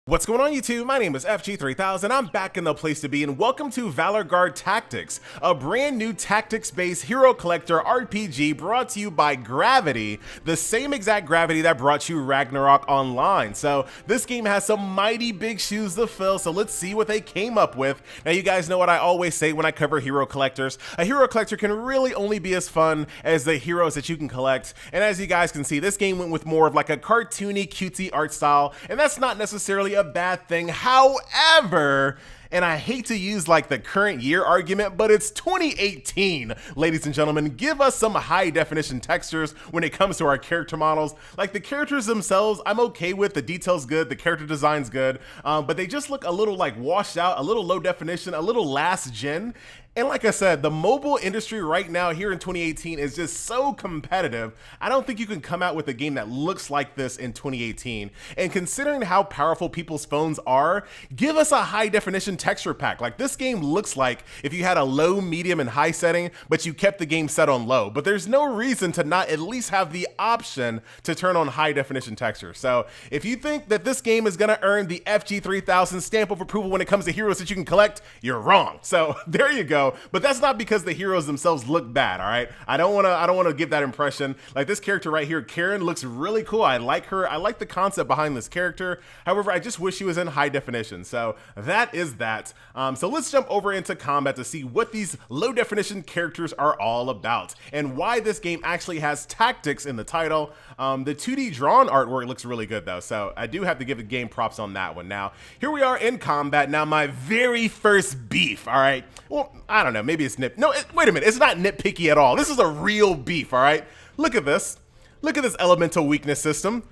What's going on YouTube? My name is FG3000. I'm back in the place to be and welcome to Valor Guard Tactics, a brand new tactics-based hero collector RPG brought to you by Gravity, the same exact Gravity that brought you Ragnarok Online. So this game has some mighty big shoes to fill, so let's see what they came up with. Now you guys know what I always say when I cover hero collectors. A hero collector can really only be as fun as the heroes that you can collect, and as you guys can see, this game went with more of like a cartoony, cutesy art style, and that's not necessarily a bad thing. However, and I hate to use like the current year argument, but it's 2018, ladies and gentlemen. Give us some high definition textures when it comes to our character models. Like the characters themselves, I'm okay with. The detail's good, the character design's good, but they just look a little like washed out, a little low definition, a little last gen. And like I said, the mobile industry right now here in 2018 is just so competitive. I don't think you can come out with a game that looks like this in 2018. And considering how powerful people's phones are, give us a high definition texture pack. Like this game looks like if you had a low, medium, and high setting, but you kept the game set on low. But there's no reason to not at least have the option to turn on high definition texture. So if you think that this game is gonna earn the FG3000 stamp of approval when it comes to heroes that you can collect, you're wrong. So there you go. But that's not because the heroes themselves look bad, all right? I don't wanna give that impression. Like this character right here, Karen, looks really cool. I like her. I like the concept behind this character. However, I just wish she was in high definition. So that is that. So let's jump over into combat to see what these low definition characters are all about and why this game actually has tactics in the title. The 2D drawn artwork looks really good though, so I do have to give the game props on that one. Now, here we are in combat. Now, my very first beef, all right? Well, I don't know, maybe it's wait a minute, it's not nitpicky at all. This is a real beef, all right? Look at this. Look at this elemental weakness system.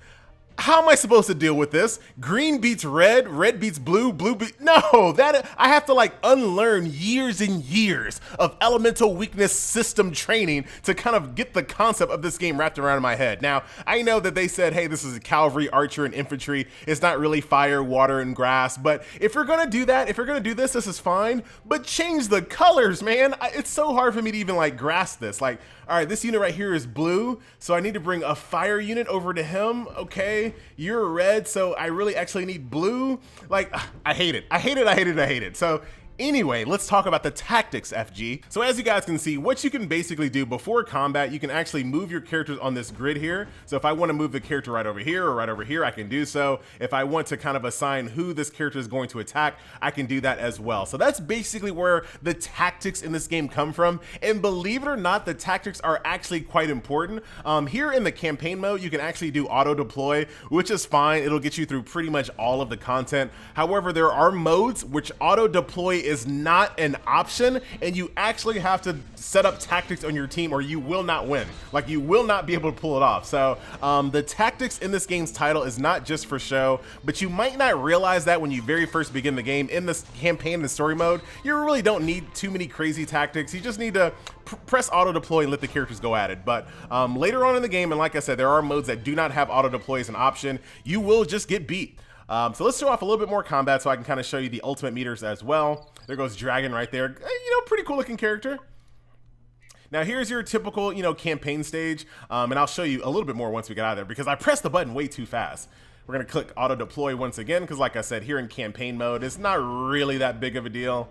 How am I supposed to deal with this? Green beats red, red beats blue, blue beats... No, I have to like unlearn years and years of elemental weakness system training to kind of get the concept of this game wrapped around in my head. Now, I know that they said, hey, this is a cavalry, archer, and infantry. It's not really fire, water, and grass. But if you're gonna do that, if you're gonna do this, this is fine. But change the colors, man. It's so hard for me to even like grasp this. Like, all right, this unit right here is blue, so I need to bring a fire unit over to him. Okay, you're red, so I really actually need blue. Like, I hate it. I hate it, I hate it, I hate it. So anyway, let's talk about the tactics, FG. So as you guys can see, what you can basically do before combat, you can actually move your characters on this grid here. So if I want to move the character right over here or right over here, I can do so. If I want to kind of assign who this character is going to attack, I can do that as well. So that's basically where the tactics in this game come from. And believe it or not, the tactics are actually quite important. Here in the campaign mode, you can actually do auto deploy, which is fine. It'll get you through pretty much all of the content. However, there are modes which auto deploy is not an option, and you actually have to set up tactics on your team or you will not win. Like, you will not be able to pull it off. So the tactics in this game's title is not just for show, but you might not realize that when you very first begin the game. In this campaign and story mode, you really don't need too many crazy tactics. You just need to press auto deploy and let the characters go at it. But later on in the game, and like I said, there are modes that do not have auto deploy as an option, you will just get beat. So let's show off a little bit more combat so I can kind of show you the ultimate meters as well. There goes Dragon right there. You know, pretty cool looking character. Now here's your typical, you know, campaign stage. And I'll show you a little bit more once we get out of there because I pressed the button way too fast. We're gonna click auto deploy once again because like I said, here in campaign mode, it's not really that big of a deal.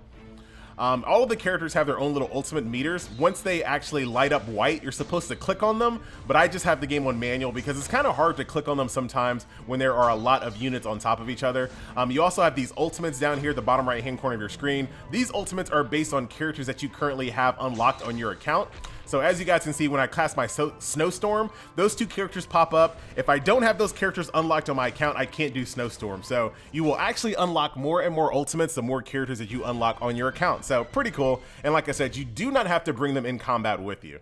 All of the characters have their own little ultimate meters. Once they actually light up white, you're supposed to click on them, but I just have the game on manual because it's kind of hard to click on them sometimes when there are a lot of units on top of each other. You also have these ultimates down here at the bottom right hand corner of your screen. These ultimates are based on characters that you currently have unlocked on your account. So as you guys can see, when I cast my Snowstorm, those two characters pop up. If I don't have those characters unlocked on my account, I can't do Snowstorm. So you will actually unlock more and more ultimates the more characters that you unlock on your account. So pretty cool. And like I said, you do not have to bring them in combat with you.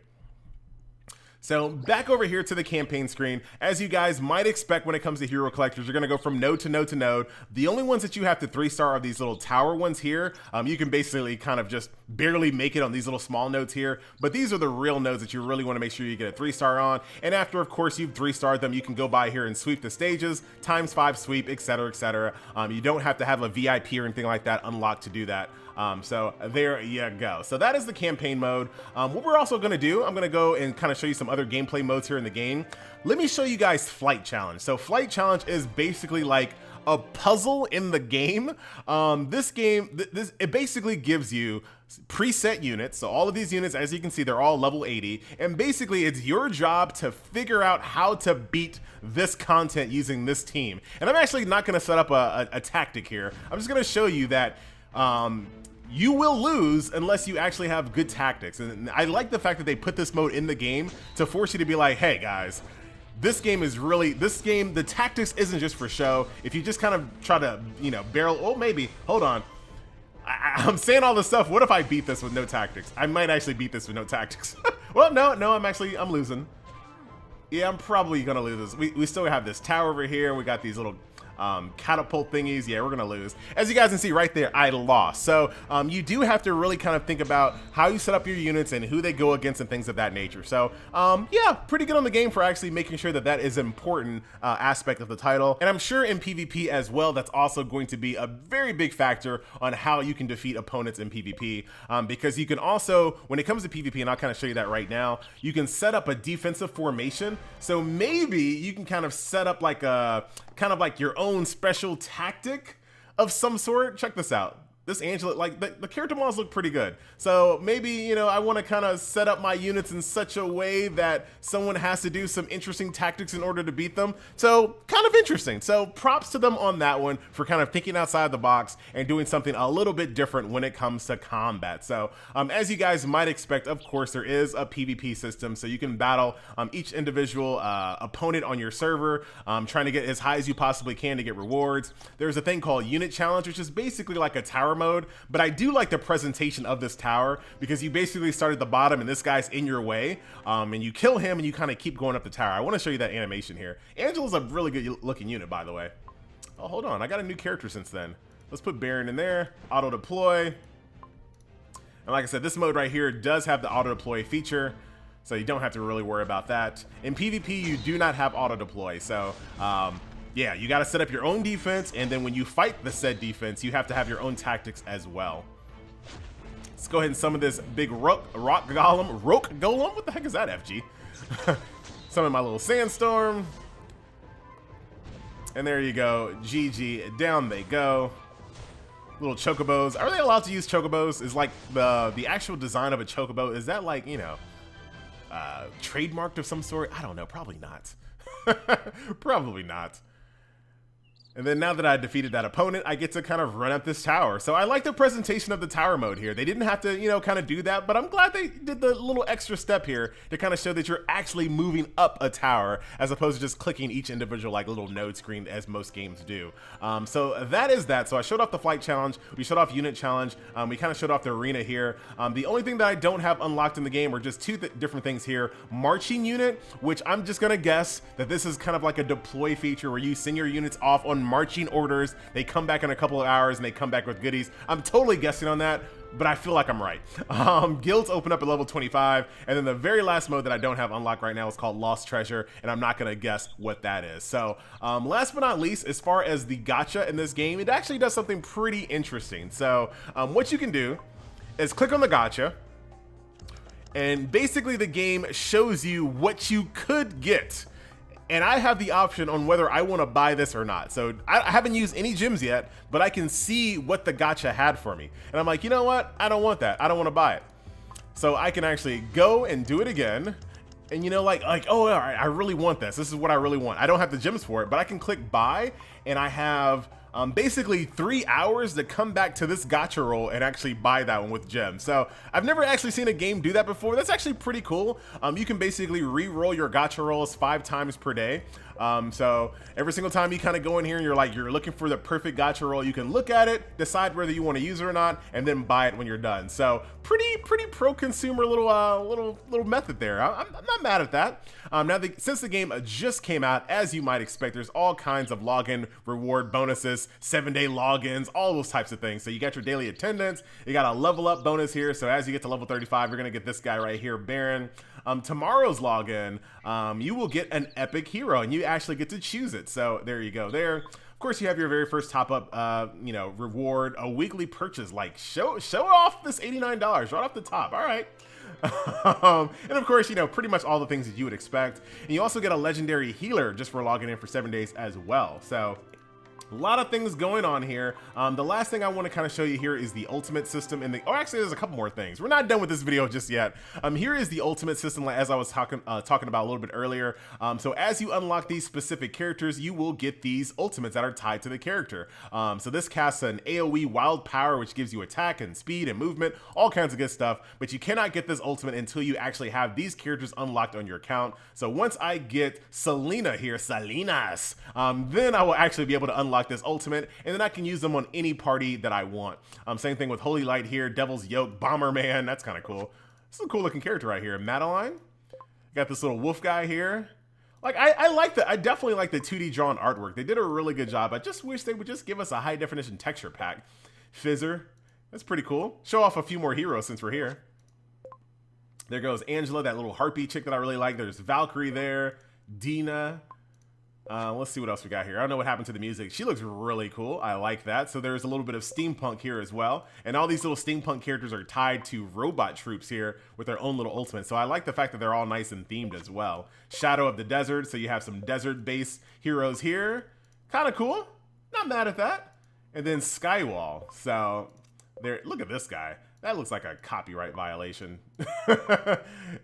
So back over here to the campaign screen, as you guys might expect when it comes to hero collectors, you're going to go from node to node to node. The only ones that you have to 3-star are these little tower ones here. You can basically kind of just barely make it on these little small nodes here, but these are the real nodes that you really want to make sure you get a 3-star on. And after, of course, you've 3-starred them, you can go by here and sweep the stages, ×5 sweep, etc., etc. You don't have to have a VIP or anything like that unlocked to do that. So there you go. So that is the campaign mode. What we're also going to do, I'm going to go and kind of show you some other gameplay modes here in the game. Let me show you guys Flight Challenge. So Flight Challenge is basically like a puzzle in the game. This game, it basically gives you preset units. So all of these units, as you can see, they're all level 80. And basically it's your job to figure out how to beat this content using this team. And I'm actually not gonna set up a tactic here. I'm just gonna show you that you will lose unless you actually have good tactics. And I like the fact that they put this mode in the game to force you to be like, hey guys, this game, the tactics isn't just for show. If you just kind of try to, you know, barrel, oh maybe, hold on. I'm saying all this stuff. What if I beat this with no tactics? I might actually beat this with no tactics. Well, no, I'm losing. Yeah, I'm probably gonna lose this. We still have this tower over here. We got these little catapult thingies. Yeah, we're gonna lose. As you guys can see right there, I lost. So you do have to really kind of think about how you set up your units and who they go against and things of that nature. So yeah, pretty good on the game for actually making sure that that is an important aspect of the title. And I'm sure in PvP as well, that's also going to be a very big factor on how you can defeat opponents in PvP, because you can also, when it comes to PvP, and I'll kind of show you that right now, you can set up a defensive formation. So maybe you can kind of set up like a your own special tactic of some sort. Check this out. This Angela, like the character models look pretty good. So maybe, you know, I want to kind of set up my units in such a way that someone has to do some interesting tactics in order to beat them. So kind of interesting. So props to them on that one for kind of thinking outside the box and doing something a little bit different when it comes to combat. So as you guys might expect, of course, there is a PvP system. So you can battle each individual opponent on your server, trying to get as high as you possibly can to get rewards. There's a thing called Unit Challenge, which is basically like a tower mode, but I do like the presentation of this tower because you basically start at the bottom and this guy's in your way, and you kill him and you kind of keep going up the tower. I want to show you that animation here. Angela's a really good looking unit, by the way. Oh, hold on, I got a new character since then. Let's put Baron in there, auto deploy. And like I said, this mode right here does have the auto deploy feature, so you don't have to really worry about that. In PvP, you do not have auto deploy, so yeah, you got to set up your own defense, and then when you fight the said defense, you have to have your own tactics as well. Let's go ahead and summon this big rock golem. What the heck is that, FG? Summon my little sandstorm. And there you go. GG. Down they go. Little chocobos. Are they allowed to use chocobos? Is like the actual design of a chocobo, is that like, you know, trademarked of some sort? I don't know. Probably not. Probably not. And then now that I defeated that opponent, I get to kind of run up this tower. So I like the presentation of the tower mode here. They didn't have to, you know, kind of do that, but I'm glad they did the little extra step here to kind of show that you're actually moving up a tower as opposed to just clicking each individual like little node screen as most games do. So that is that. So I showed off the flight challenge. We showed off unit challenge. We kind of showed off the arena here. The only thing that I don't have unlocked in the game are just two different things here. Marching unit, which I'm just going to guess that this is kind of like a deploy feature where you send your units off on marching orders. They come back in a couple of hours and they come back with goodies. I'm totally guessing on that, but I feel like I'm right. Guilds open up at level 25, and then the very last mode that I don't have unlocked right now is called Lost Treasure, and I'm not gonna guess what that is. So last but not least, as far as the gacha in this game, it actually does something pretty interesting. So what you can do is click on the gacha, and basically the game shows you what you could get. And I have the option on whether I want to buy this or not. So I haven't used any gems yet, but I can see what the gacha had for me. And I'm like, you know what? I don't want that. I don't want to buy it. So I can actually go and do it again. And you know, like, oh, all right, I really want this. This is what I really want. I don't have the gems for it, but I can click buy, and I have basically 3 hours to come back to this gacha roll and actually buy that one with gems. So I've never actually seen a game do that before. That's actually pretty cool. You can basically re-roll your gacha rolls 5 times per day. So every single time you kind of go in here and you're looking for the perfect gacha roll, you can look at it, decide whether you want to use it or not, and then buy it when you're done. So pretty pro-consumer little method there. I'm not mad at that. Now, since the game just came out, as you might expect, there's all kinds of login reward bonuses, 7-day logins, all those types of things. So you got your daily attendance, you got a level up bonus here. So as you get to level 35, you're gonna get this guy right here, Baron. Tomorrow's login, you will get an epic hero, and you actually get to choose it. So there you go there. Of course, you have your very first top up, you know, reward, a weekly purchase. Like show off this $89 right off the top. All right. And of course, you know, pretty much all the things that you would expect. And you also get a legendary healer just for logging in for 7 days as well. So A lot of things going on here. The last thing I want to kind of show you here is the ultimate system in the, oh, actually there's a couple more things. We're not done with this video just yet. Here is the ultimate system, as I was talking about a little bit earlier. So as you unlock these specific characters, you will get these ultimates that are tied to the character. So this casts an AoE wild power, which gives you attack and speed and movement, all kinds of good stuff, but you cannot get this ultimate until you actually have these characters unlocked on your account. So once I get Selena here, Salinas, then I will actually be able to unlock this ultimate, and then I can use them on any party that I want. Same thing with Holy Light here, Devil's Yoke, Bomberman, that's kind of cool. This is a cool looking character right here. Madeline, got this little wolf guy here. Like, I definitely like the 2D drawn artwork. They did a really good job. I just wish they would just give us a high definition texture pack. Fizzer, that's pretty cool. Show off a few more heroes since we're here. There goes Angela, that little harpy chick that I really like. There's Valkyrie there, Dina. Let's see what else we got here. I don't know what happened to the music. She looks really cool. I like that. So there's a little bit of steampunk here as well. And all these little steampunk characters are tied to robot troops here with their own little ultimates. So I like the fact that they're all nice and themed as well. Shadow of the Desert. So you have some desert-based heroes here. Kind of cool. Not mad at that. And then Skywall. So there, look at this guy. That looks like a copyright violation.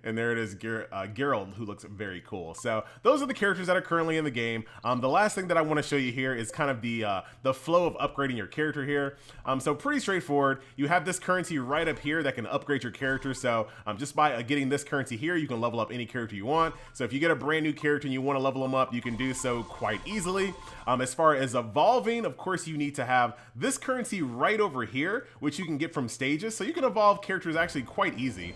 And there it is, Geralt, who looks very cool. So those are the characters that are currently in the game. The last thing that I want to show you here is kind of the flow of upgrading your character here. So pretty straightforward. You have this currency right up here that can upgrade your character. So just by getting this currency here, you can level up any character you want. So if you get a brand new character and you want to level them up, you can do so quite easily. As far as evolving, of course, you need to have this currency right over here, which you can get from stages. So you can evolve characters actually quite easy.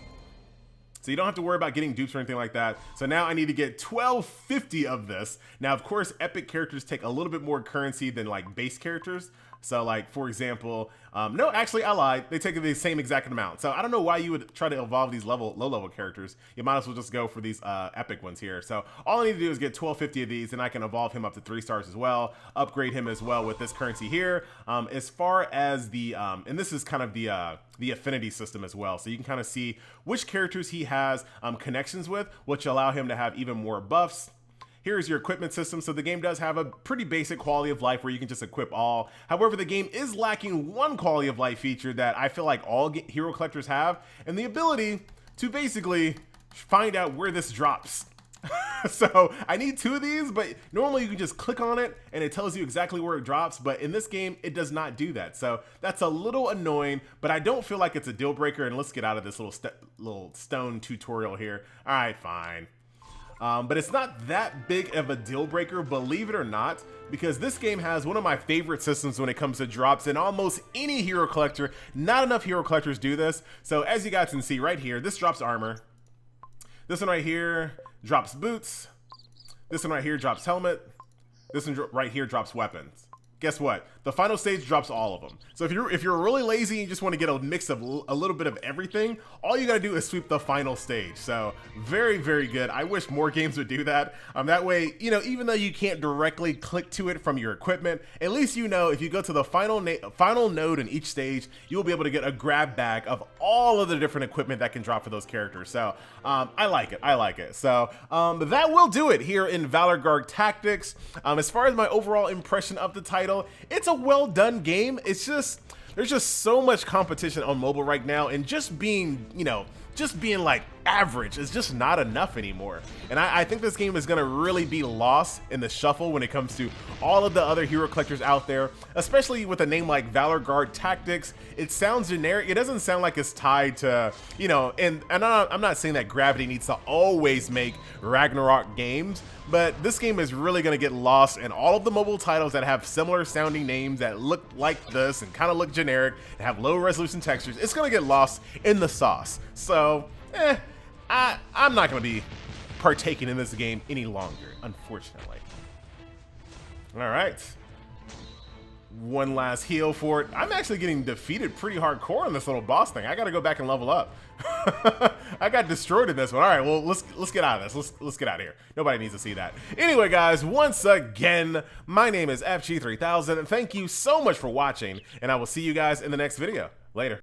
So you don't have to worry about getting dupes or anything like that. So now I need to get 1250 of this. Now, of course, epic characters take a little bit more currency than like base characters. So like, for example, no, actually I lied. They take the same exact amount. So I don't know why you would try to evolve these low level characters. You might as well just go for these epic ones here. So all I need to do is get 1250 of these, and I can evolve him up to 3 stars as well, upgrade him as well with this currency here. As far as the, and this is kind of the affinity system as well. So you can kind of see which characters he has connections with, which allow him to have even more buffs. Here's your equipment system. So the game does have a pretty basic quality of life where you can just equip all. However, the game is lacking one quality of life feature that I feel like all hero collectors have, and the ability to basically find out where this drops. So I need 2 of these, but normally you can just click on it and it tells you exactly where it drops. But in this game, it does not do that. So that's a little annoying, but I don't feel like it's a deal breaker. And let's get out of this little stone tutorial here. All right, fine. But it's not that big of a deal breaker, believe it or not, because this game has one of my favorite systems when it comes to drops in almost any hero collector. Not enough hero collectors do this. So as you guys can see right here, this drops armor. This one right here drops boots. This one right here drops helmet. This one right here drops weapons. Guess what? The final stage drops all of them. So if you're really lazy and you just want to get a mix of a little bit of everything, all you got to do is sweep the final stage. So very, very good. I wish more games would do that. That way, you know, even though you can't directly click to it from your equipment, at least you know if you go to the final node in each stage, you'll be able to get a grab bag of all of the different equipment that can drop for those characters. So I like it. I like it. So that will do it here in Valor Guard Tactics. As far as my overall impression of the title, it's a well done game. It's just, there's just so much competition on mobile right now, and just being, you know, just being like average is just not enough anymore. And I think this game is going to really be lost in the shuffle when it comes to all of the other hero collectors out there, especially with a name like Valor Guard Tactics. It sounds generic. It doesn't sound like it's tied to, you know, and I'm not saying that Gravity needs to always make Ragnarok games, but this game is really going to get lost in all of the mobile titles that have similar sounding names that look like this and kind of look generic and have low resolution textures. It's going to get lost in the sauce. So, I'm not going to be partaking in this game any longer, unfortunately. All right. One last heal for it. I'm actually getting defeated pretty hardcore on this little boss thing. I got to go back and level up. I got destroyed in this one. All right, well, let's get out of this. Let's get out of here. Nobody needs to see that. Anyway, guys, once again, my name is FG3000, and thank you so much for watching, and I will see you guys in the next video. Later.